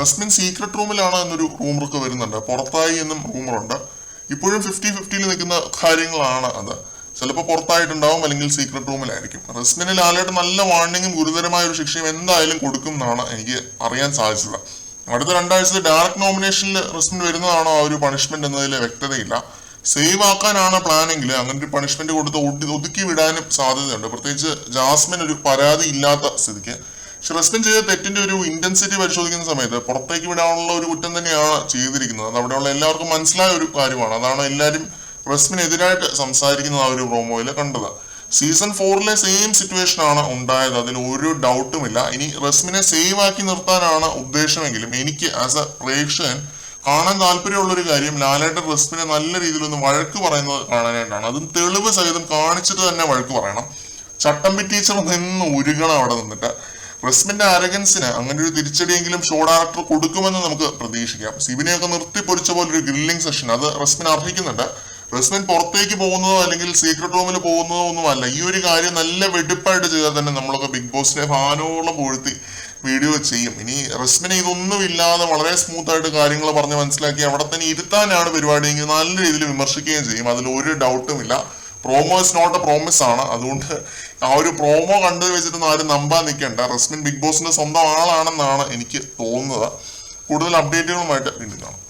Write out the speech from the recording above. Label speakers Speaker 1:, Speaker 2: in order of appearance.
Speaker 1: Resmin secret റൂമിലാണ് എന്നൊരു റൂമറൊക്കെ വരുന്നുണ്ട്. പുറത്തായി എന്നും റൂമറുണ്ട്. ഇപ്പോഴും 50-50 നിൽക്കുന്ന കാര്യങ്ങളാണ് അത്. ചിലപ്പോൾ പുറത്തായിട്ടുണ്ടാവും, അല്ലെങ്കിൽ സീക്രട്ട് റൂമിലായിരിക്കും. റസ്മിന് ലാലേട്ടൻ നല്ല വാർണിംഗും ഗുരുതരമായ ഒരു ശിക്ഷയും എന്തായാലും കൊടുക്കും എന്നാണ് എനിക്ക് അറിയാൻ സാധിച്ചത്. അടുത്ത 2 ആഴ്ചത്തെ ഡയറക്ട് നോമിനേഷനിൽ റസ്മിൻ വരുന്നതാണോ ആ ഒരു പണിഷ്മെന്റ് എന്നതിൽ വ്യക്തതയില്ല. സേവ് ആക്കാനാണ് പ്ലാനെങ്കിൽ അങ്ങനെ ഒരു പണിഷ്മെന്റ് കൊടുത്ത് ഒതുക്കി വിടാനും സാധ്യതയുണ്ട്, പ്രത്യേകിച്ച് ജാസ്മിൻ ഒരു പരാതി ഇല്ലാത്ത സ്ഥിതിക്ക്. പക്ഷെ റസ്മിൻ ചെയ്ത തെറ്റിന്റെ ഒരു ഇന്റൻസിറ്റി പരിശോധിക്കുന്ന സമയത്ത് പുറത്തേക്ക് വിടാനുള്ള ഒരു കുറ്റം തന്നെയാണ് ചെയ്തിരിക്കുന്നത്. അത് അവിടെയുള്ള എല്ലാവർക്കും മനസ്സിലായ ഒരു കാര്യമാണ്. അതാണ് എല്ലാവരും റസ്മിനെതിരായിട്ട് സംസാരിക്കുന്നത് ആ ഒരു പ്രോമോയിൽ കണ്ടത്. സീസൺ 4 സെയിം സിറ്റുവേഷൻ ആണ് ഉണ്ടായത്, അതിൽ ഒരു ഡൗട്ടുമില്ല. ഇനി റസ്മിനെ സേവ് ആക്കി നിർത്താനാണ് ഉദ്ദേശമെങ്കിലും എനിക്ക് ആസ് എ പ്രേക്ഷകൻ കാണാൻ താല്പര്യമുള്ളൊരു കാര്യം ലാലേട്ടൻ റസ്മിനെ നല്ല രീതിയിലൊന്ന് വഴക്ക് പറയുന്നത് കാണാനായിട്ടാണ്. അതും തെളിവ് സഹിതം കാണിച്ചിട്ട് തന്നെ വഴക്ക് പറയണം. ചട്ടമ്പി ടീച്ചർ നിന്ന് ഉരുകണം അവിടെ നിന്നിട്ട്. റസ്മിന്റെ അരഗൻസിന് അങ്ങനെ ഒരു തിരിച്ചടിയെങ്കിലും ഷോ ഡയറക്ടർ കൊടുക്കുമെന്ന് നമുക്ക് പ്രതീക്ഷിക്കാം. സിബിനെയൊക്കെ നിർത്തിപ്പൊരിച്ച പോലെ ഒരു ഗ്രില്ലിംഗ് സെഷൻ അത് റസ്മിൻ അർഹിക്കുന്നുണ്ട്. റസ്മിൻ പുറത്തേക്ക് പോകുന്നതോ അല്ലെങ്കിൽ സീക്രട്ട് റൂമിൽ പോകുന്നതോ ഒന്നുമല്ല. ഈ ഒരു കാര്യം നല്ല വെടിപ്പായിട്ട് ചെയ്താൽ തന്നെ നമ്മളൊക്കെ ബിഗ് ബോസിനെ ഭാനോളം പൂഴ്ത്തി വീഡിയോ ചെയ്യും. ഇനി റസ്മിനെ ഇതൊന്നും ഇല്ലാതെ വളരെ സ്മൂത്ത് ആയിട്ട് കാര്യങ്ങൾ പറഞ്ഞ് മനസ്സിലാക്കി അവിടെ തന്നെ ഇരുത്താനാണ് പരിപാടിയെങ്കിൽ നല്ല രീതിയിൽ വിമർശിക്കുകയും ചെയ്യും, അതിൽ ഒരു ഡൗട്ടും ഇല്ല. Promo is not a promise ആണ്. അതുകൊണ്ട് ആ ഒരു പ്രോമോ കണ്ടു വെച്ചിട്ടൊന്നും ആരും നമ്പാൻ നിൽക്കേണ്ട. റസ്മിൻ ബിഗ് ബോസിന്റെ സ്വന്തം ആളാണെന്നാണ് എനിക്ക് തോന്നുന്നത്. കൂടുതൽ അപ്ഡേറ്റുകളുമായിട്ട് വീണ്ടും കാണാം.